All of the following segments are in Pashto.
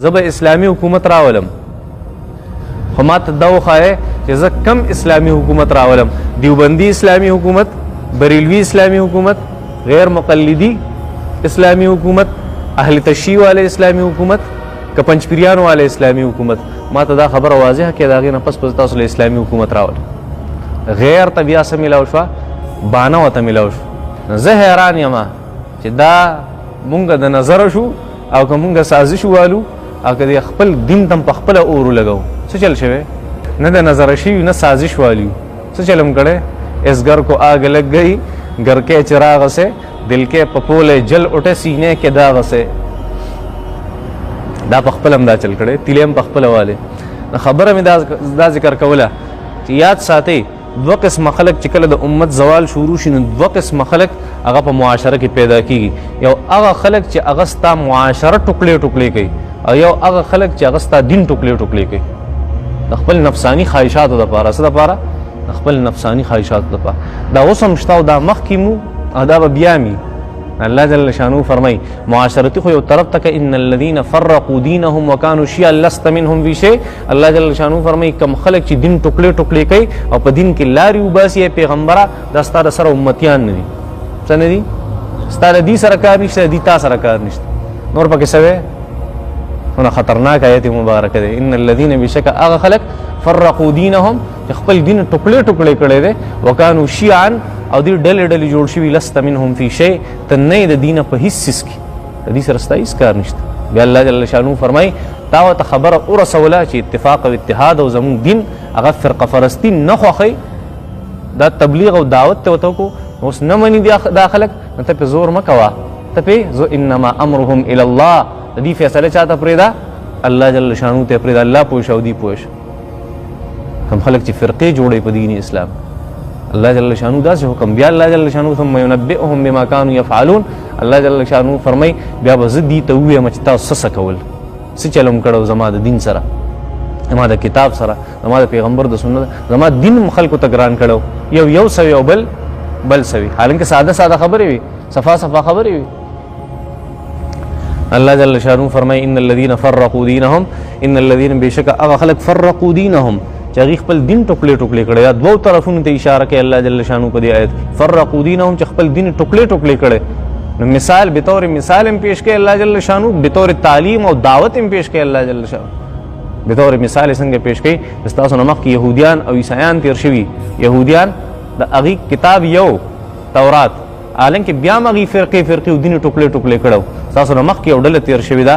زب اسلامی حکومت راولم خو ما ته دا وښایه چې زه کم اسلامی حکومت راولم. دیوبندی اسلامی حکومت، بریلوی اسلامی حکومت، غیر مقلدی اسلامی حکومت، اهل تشیع والے اسلامی حکومت، که پنجپیریان والے اسلامی حکومت. ما ته دا خبر واضحه کې دا غي نه پس تاسو له اسلامی حکومت راول. غیر طبيعه سم ملاو شو، بانه وته ملاو شو. زه حیران یم چې دا مونږ د نظر شو او که مونږ سازش والو او که خپل دین تم په خپل اورو لګاو. څه چل شوی؟ نه د نظر شي نه سازش والیو. څه چلم کړه؟ اس گھر کو آگ لگ گئی، گھر کے چراغ سے دل کے پپولے جل اٹھے سینے کے داغ سے. دا پخپل هم دا چل کړه، تیلیم پخپل والے. خبره مې دا ذکر کوله چې یاد ساتي دو قسم خلق چې کله د امت زوال شروع شي نو دو قسم خلق هغه په معاشره کې پیدا کیږي. یو هغه خلق چې هغه ستا معاشره ټوکلې ټوکلې کوي او یو هغه خلق چې هغه ستا دین ټوکلې ټوکلې کوي د خپل نفسانی خواهشاتو لپاره. څه لپاره؟ د خپل نفسانی خواهشاتو لپاره. دا اوس هم شته او دا مخکې مو او دا به بیا مي. الله جل شانو فرمای معاشرتی خو یو طرف تک ان الذين فرقوا دينهم وكانوا شيعا لست منهم في شيء. الله جل شانو فرمای کم خلق چې دین ټوکلې ټوکلې کوي او په دین کې لاري وباسي پیغمبره دا ستاره سره امتیان نه دي. څه نه دي؟ ستاره دي سره کار نشته، دي تا سره کار نشته. نور پکې سوي هنا خطرناک آیت مبارکه ده. ان الذين بشک اغه خلق فرقوا دينهم خپل دین ټوکلې ټوکلې کړي دي وکانو شیعا او دې ډلې ډلې جوړ شوي لست منهم فی شیء ته نه د دینه په هیڅ سیس کې د دې سره ستایي کار نشته. بیا الله جل شانو فرمای تا ته خبره او رسوله چې اتفاق او اتحاد او زمون دین هغه فرقه فرستی نه خوخی دا تبلیغ او دعوت ته وته کو اوس نه مني دا خلک ته په زور مکوا ته په زو انما امرهم الی الله. دې فیصله چاته پرېدا؟ الله جل شانو ته پرېدا. الله پوښ او دی پوښ هم خلک چې فرقې جوړې په دین اسلام. الله جل شانو دا حکم بیا الله جل شانو ثم ينبئهم بما كانوا يفعلون. الله جل شانو فرمای بیا به زدي ته وې مچ تاسو څه کول، څه چلم کړو زما د دین سره، زما د کتاب سره، زما د پیغمبر د سنت، زما دین خلکو ته ګران کړو. یو سوي او بل سوي، حالانکه ساده خبرې وي، صفا خبرې وي. الله جل شانو فرمای ان الذين فرقوا دينهم ان الذين بشك اغه خلق فرقوا دينهم چې هغه خپل دین ټوکلې ټوکلې کړي. یا دوه طرفونو ته اشاره کوي الله جل شانو په دې آیت فرقوا دینهم چې خپل دین ټوکلې ټوکلې کړي. نو مثال به طور مثال هم پیش کوي الله جل شانو، به طور تعلیم او دعوت هم پیش کوي الله جل شانو. به طور مثال څنګه پیش کوي؟ تاسو نو مخکې يهوديان او عیسایان تیر شوي. يهوديان د هغه کتاب یو تورات، حالانکه بیا مغي فرقې او دین ټوکلې ټوکلې کړو. تاسو نو مخکې یو ډله تیر شوي دا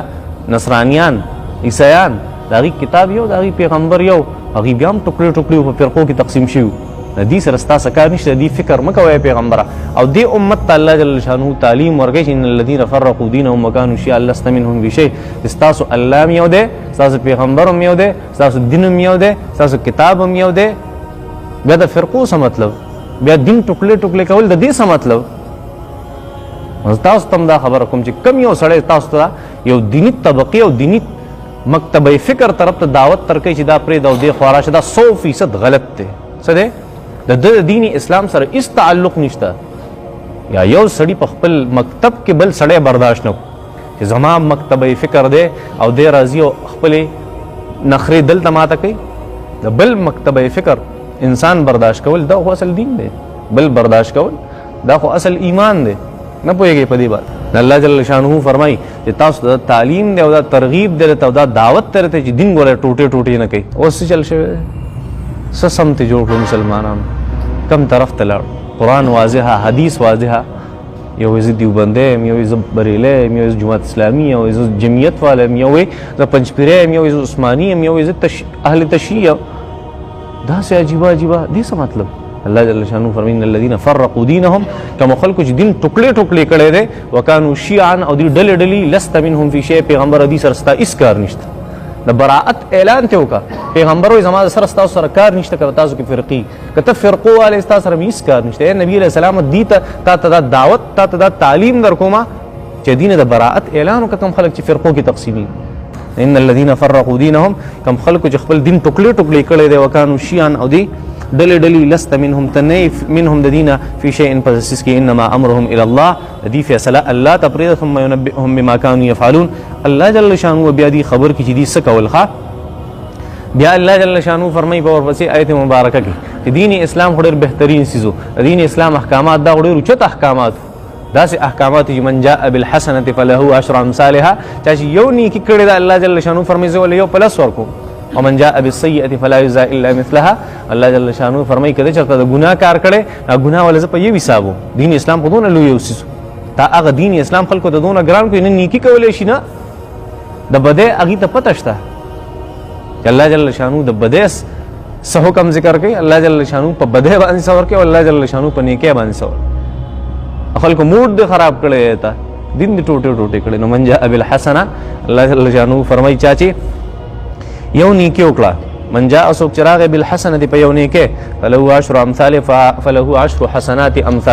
نصرانیان عیسایان، د هغه کتاب یو، د هغه پیغمبر یو، هغه بیا هم ټوکړې ټوکړې په فرقو کې تقسیم شوي. د دې سره ستاسو کار نشته، دې فکر مه کوئ پیغمبره. او دې امت ته الله جل شانه تعلیم ورکوي چې ان الذين فرقوا دينهم وكانوا شيعا لست منهم بشيء. ستاسو الله هم یو دی، ستاسو پیغمبر هم یو دی، ستاسو دین هم یو دی، ستاسو کتاب هم یو دی. بیا د فرقو څه مطلب؟ بیا دین ټوکړې ټوکړې کول د دې څه مطلب؟ تاسو تم دا خبره کوم چې کم یو سړی تاسو ته یو دینی طبقه او دینی مکتبه فکر طرف ته دعوت ترکي چې دا پرې دا د خواراش دا 100% غلط دی. څه دی؟ د دینی اسلام سره هیڅ تعلق نشته. یا یو سړی په خپل مکتب کې بل سړی برداشت نه چې زما مکتبه فکر دی او دی راځي او خپل نخري دل تماته کوي. د بل مکتبه فکر انسان برداشت کول دا خو اصل دین دی. بل برداشت کول دا خو اصل ایمان دی. نه پوهیږي په دې باندې. الله جل شانه فرمای چې تاسو د تعلیم دی او د ترغیب دی او د دعوت ترته چې دین ګوره ټوټه ټوټه نه کوي. اوس چل شوی څه سمته جوړ کړو مسلمانانو کم طرف ته لاړ. قرآن واضحه، حدیث واضحه. یو عزت دیوبنده، یو عزت بریله، یو عزت جماعت اسلامی، یو عزت جمعیت والا، یو عزت پنجپیره، یو عزت عثمانی، یو عزت اهل تشیع. دا څه عجیبه دې څه مطلب؟ الله جل شانو فرمایي ان الذين فرقوا دينهم كما خلق چې دین ټوکړې ټوکړې کړي دي وکانو شیعا او دې ډلې ډلې لست منهم فی شیء. پیغمبر دې سره ستا اس کار نشته. د براءت اعلان ته وکا پیغمبر وي زما سره تاسو سره کار نشته. کړه تاسو کې فرقي کته فرقو والے تاسو سره هیڅ کار نشته. نبی علیہ السلام دې ته دعوت ته تعلیم در کومه چې دین د براءت اعلان وکم خلک چې فرقو کې تقسیمي. ان الذين فرقوا دينهم کم خلق چې خپل دین ټوکړې ټوکړې کړي دي وکانو شیعا او دې ډلې ډلې لست منهم تنیف منهم د دینه فی شیء پس کې انما امرهم الى الله دې فیصله الله تپرید ثم ينبئهم بما كانوا يفعلون الله جل شانه بیا دې خبر کې چې دې څه کول ښه بیا الله جل شانه فرمایي په ورپسې آیت مبارکه کې دین اسلام ډېر بهترین سيزو دین اسلام احکامات دا ډېر اوچت احکامات داسې احکامات چې من جاء بالحسنه فله عشر امثالها چې یو نیکی کړی دا الله جل شانه فرمایي زه ول یو پلس ورکو ومن جاء بالسيئه فلا يجزى الا مثلها الله جل شانه فرمایي کده چې ته ګناه کار کړي دا ګناه ول زه په یوه حسابو دین اسلام په دونه لوی یو سيزو تا هغه دین اسلام خلکو ته دونه ګران کوي نه نیکی کولای شي نه د بده هغه ته پته شته الله جل شانه د بده څه حکم ذکر کوي الله جل شانه په بده باندې څور کوي الله جل شانه په نیکه باندې څور خلکو موډ خراب کړي تا دین دې ټوټه ټوټه کړي نو من جاء بالحسنه الله جل شانه فرمایي چاچی یو نیکی وکړه من جاء سوک چراغ بالحسنه په یو نیکه فله عشر امثال فله عشر حسنات امثال